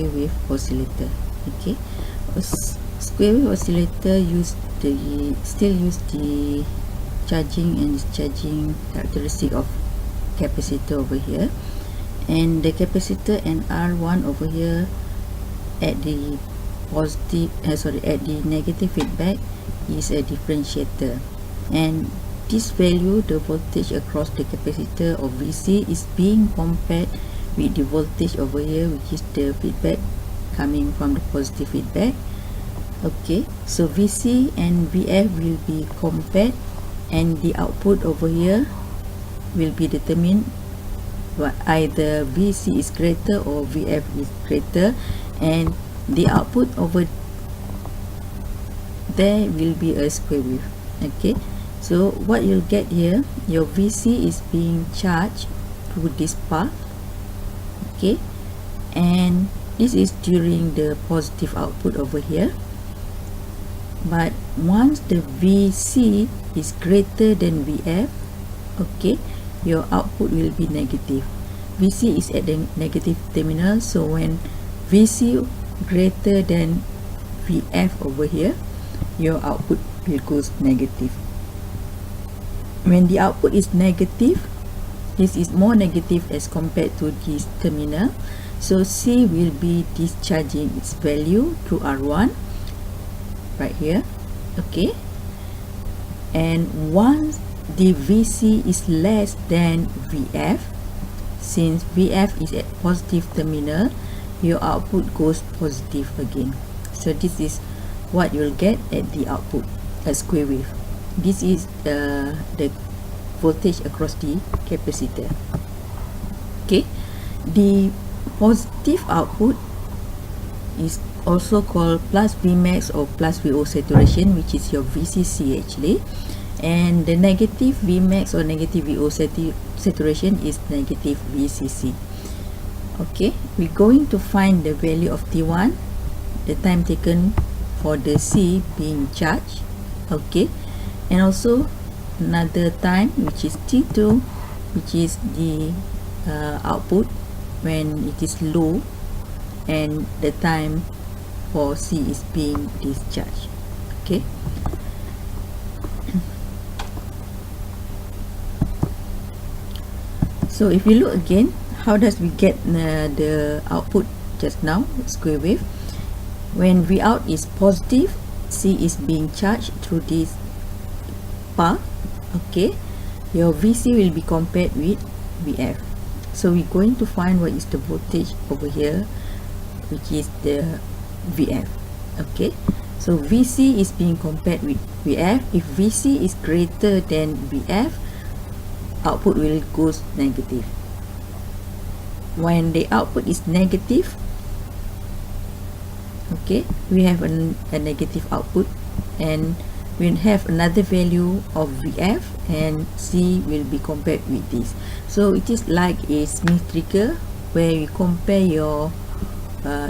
Squarewave Oscillator. Okay, Squarewave Oscillator still use the charging and discharging characteristic of capacitor over here, and the capacitor and R1 over here at the negative feedback is a differentiator, and this value, the voltage across the capacitor of VC, is being compared with the voltage over here, which is the feedback coming from the positive feedback. Okay, so VC and VF will be compared, and the output over here will be determined either VC is greater or VF is greater, and the output over there will be a square wave. Okay, so what you'll get here, your VC is being charged through this path. Okay, and this is during the positive output over here, but once the VC is greater than VF, okay, your output will be negative. VC is at the negative terminal, so when VC greater than VF over here, your output will go negative. When the output is negative, this is more negative as compared to this terminal, so C will be discharging its value through R1 right here. Okay, and once the VC is less than VF, since VF is at positive terminal, your output goes positive again. So this is what you'll get at the output, a square wave. This is the voltage across the capacitor. Okay, the positive output is also called plus Vmax or plus VO saturation, which is your VCC actually, and the negative Vmax or negative VO saturation is negative VCC. Okay, we're going to find the value of T1, the time taken for the C being charged. Okay, and also another time, which is T2, which is the output when it is low, and the time for C is being discharged. Okay, so if you look again, how does we get the output just now, square wave? When V out is positive, C is being charged through this path. Okay, your VC will be compared with VF, so we're going to find what is the voltage over here, which is the VF. Okay, so VC is being compared with VF. If VC is greater than VF, output will go negative. When the output is negative, okay, we have a negative output, and we'll have another value of VF, and C will be compared with this. So it is like a Smith trigger where you compare your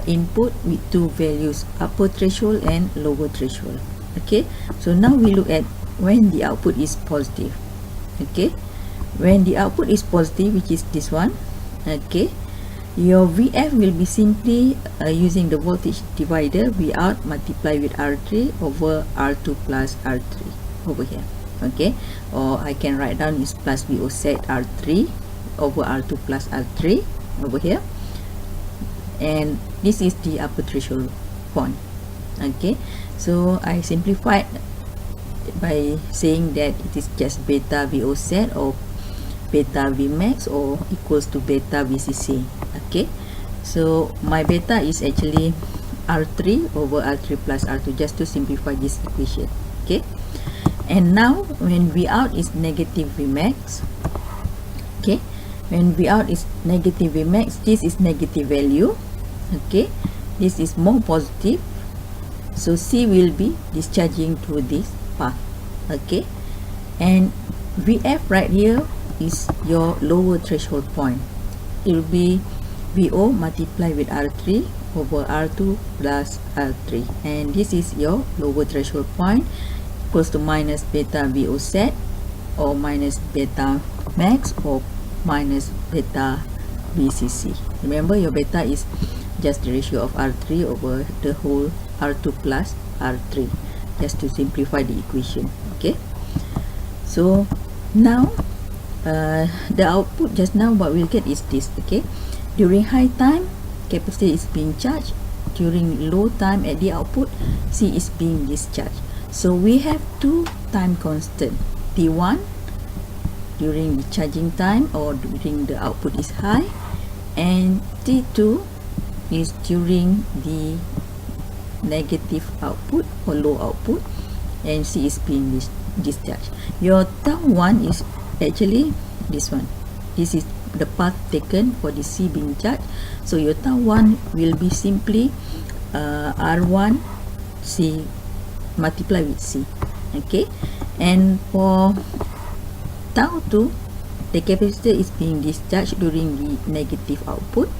input with two values, upper threshold and lower threshold. Okay, so now we look at when the output is positive. Okay, when the output is positive, which is this one, okay, your VF will be simply using the voltage divider, V out multiplied with R3 over R2 plus R3 over here. Okay, or I can write down is plus VO set R3 over R2 plus R3 over here, and this is the upper threshold point. Okay, so I simplified by saying that it is just beta VO set or beta Vmax or equals to beta VCC. Okay, so my beta is actually R3 over R3 plus R2, just to simplify this equation. Okay, and now when V out is negative Vmax, okay, when V out is negative Vmax, this is negative value. Okay, this is more positive, so C will be discharging through this path. Okay, and VF right here is your lower threshold point. It will be VO multiplied with R3 over R2 plus R3, and this is your lower threshold point, equals to minus beta VO set, or minus beta max, or minus beta VCC. Remember, your beta is just the ratio of R3 over the whole R2 plus R3, just to simplify the equation. Okay, so now the output just now what we'll get is this. Okay, during high time, capacitor is being charged. During low time at the output, C is being discharged. So we have two time constant, T1 during the charging time or during the output is high, and T2 is during the negative output or low output, and C is being discharged. Your T1 is actually this one. This is the path taken for the C being charged. So your T1 will be simply R1 C multiply with C. Okay, and for T2, the capacitor is being discharged during the negative output.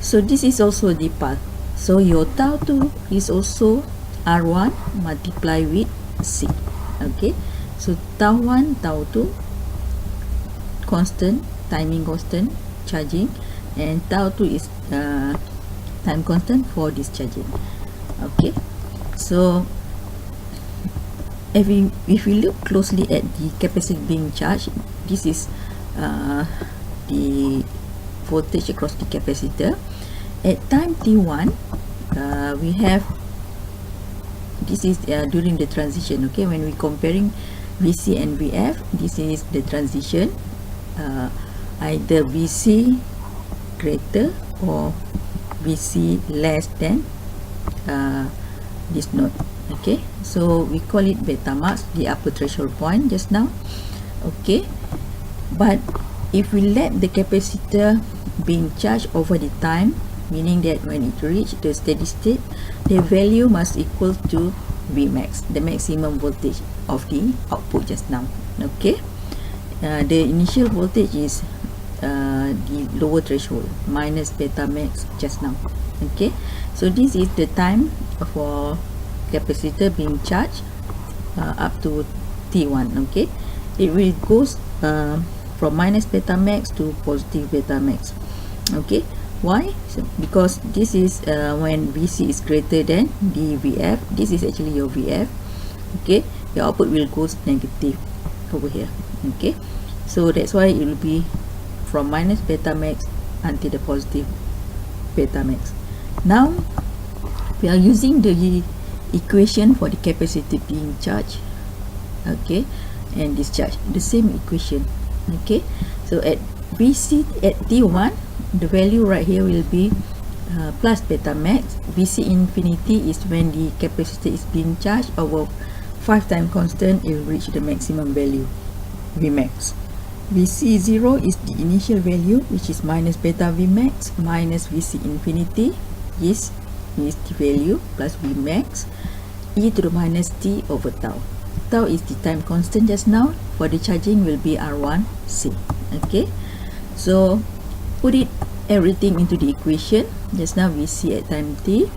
So this is also the path. So your T2 is also R1 multiply with C. Okay, so T1, T2 constant, timing constant, charging, and T2 is time constant for discharging. Okay, so if we look closely at the capacitor being charged, this is the voltage across the capacitor. At time T1, we have this is during the transition. Okay, when we comparing VC and VF, this is the transition, either VC greater or VC less than this node. Okay, so we call it beta max, the upper threshold point just now. Okay, but if we let the capacitor being charged over the time, meaning that when it reach the steady state, the value must equal to Vmax, the maximum voltage of the output just now. Okay, the initial voltage is the lower threshold minus beta max just now. Okay, so this is the time for capacitor being charged up to T1. Okay, it will goes from minus beta max to positive beta max. Okay, why? So because this is when VC is greater than the VF. This is actually your VF. Okay, your output will go negative over here. Okay, so that's why it will be from minus beta max until the positive beta max. Now we are using the equation for the capacitor being charged, okay, and discharged, the same equation. Okay, so at VC at T1, the value right here will be plus beta max. VC infinity is when the capacitor is being charged over 5 time constant, it will reach the maximum value Vmax. VC0 is the initial value, which is minus beta Vmax minus VC infinity is the value plus Vmax e to the minus t over tau. Tau is the time constant just now. For the charging will be R1C. Okay, so put it everything into the equation. Just now VC at time t,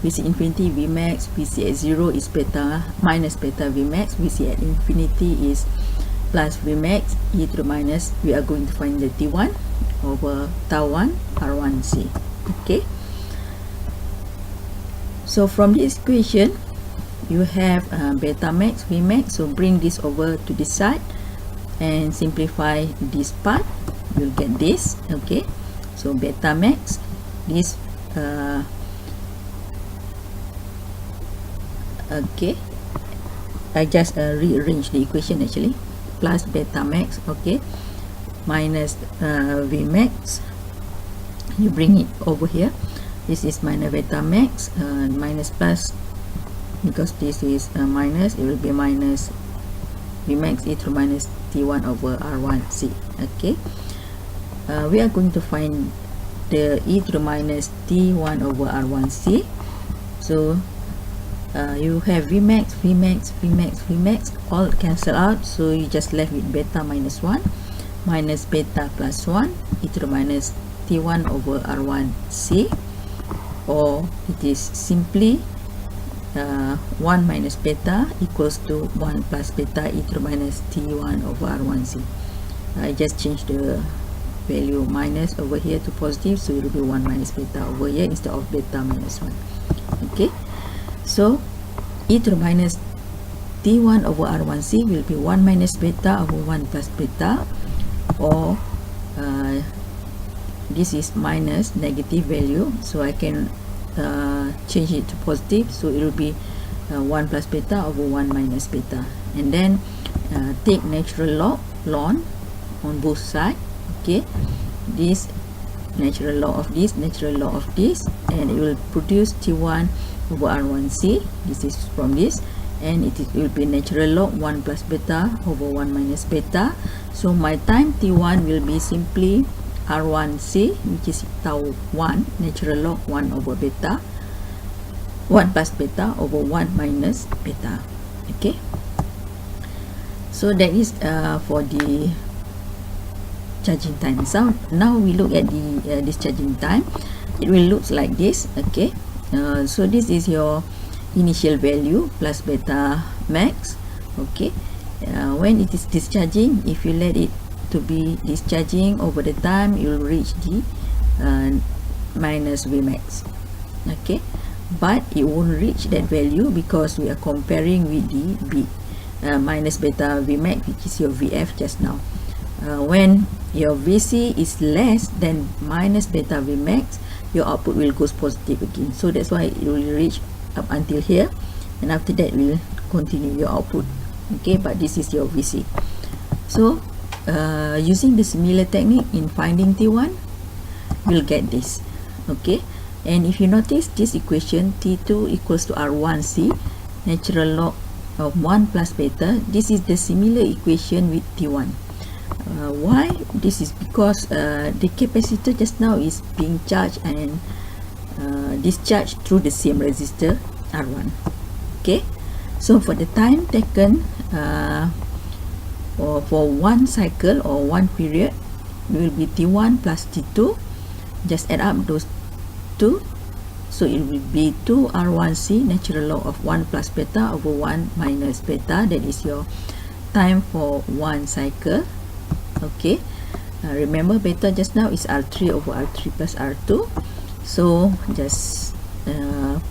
VC infinity Vmax, VC at 0 is beta minus beta Vmax, VC at infinity is plus Vmax e to the minus, we are going to find the T1 over tau 1 R1C. Okay, so from this equation you have beta max, Vmax, so bring this over to this side and simplify this part, you'll get this. Okay, so beta max, this okay, I just rearrange the equation actually, plus beta max, okay, minus Vmax, you bring it over here, this is minus beta max, minus plus, because this is minus, it will be minus Vmax e to minus T1 over R1C. Okay, we are going to find the e to the minus T1 over R1C. So you have Vmax, Vmax, Vmax, Vmax, all cancel out, so you just left with beta minus 1 minus beta plus 1 e to the minus T1 over R1C, or it is simply 1 minus beta equals to 1 plus beta e to the minus T1 over R1C. I just change the value minus over here to positive, so it will be 1 minus beta over here instead of beta minus 1. Okay, so e to the minus t1 over r1c will be 1 minus beta over 1 plus beta, or this is minus negative value, so I can change it to positive, so it will be 1 plus beta over 1 minus beta, and then take natural log on both sides. Okay, this natural log of this, natural log of this, and it will produce t1 over r1c. This is from this, and it will be natural log 1 plus beta over 1 minus beta. So my time t1 will be simply r1c, which is tau 1, natural log 1 over beta, 1 plus beta over 1 minus beta. Okay, so that is for the charging time. So now we look at the discharging time. It will look like this. Okay, so this is your initial value plus beta max. Okay, when it is discharging, if you let it to be discharging over the time, you will reach the minus Vmax. Okay, but it won't reach that value because we are comparing with the minus beta Vmax, which is your Vf just now. When your Vc is less than minus beta Vmax, your output will go positive again. So that's why it will reach up until here, and after that will continue your output. Okay, but this is your Vc. So using the similar technique in finding T1, we'll get this. Okay, and if you notice this equation, T2 equals to R1C, natural log of 1 plus beta, this is the similar equation with T1. Why? This is because the capacitor just now is being charged and discharged through the same resistor R1. Okay, so for the time taken or for one cycle or one period, it will be T1 plus T2. Just add up those two, so it will be 2 R1C, natural log of 1 plus beta over 1 minus beta. That is your time for one cycle. Okay, remember beta just now is R3 over R3 plus R2, so just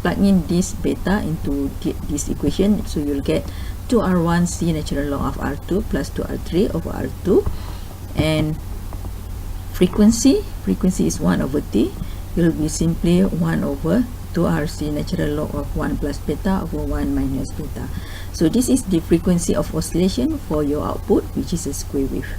plug in this beta into this equation, so you'll get 2 R1C natural log of R2 plus 2 R3 over R2, and frequency is 1 over T, will be simply 1 over 2RC natural log of 1 plus beta over 1 minus beta. So this is the frequency of oscillation for your output, which is a square wave.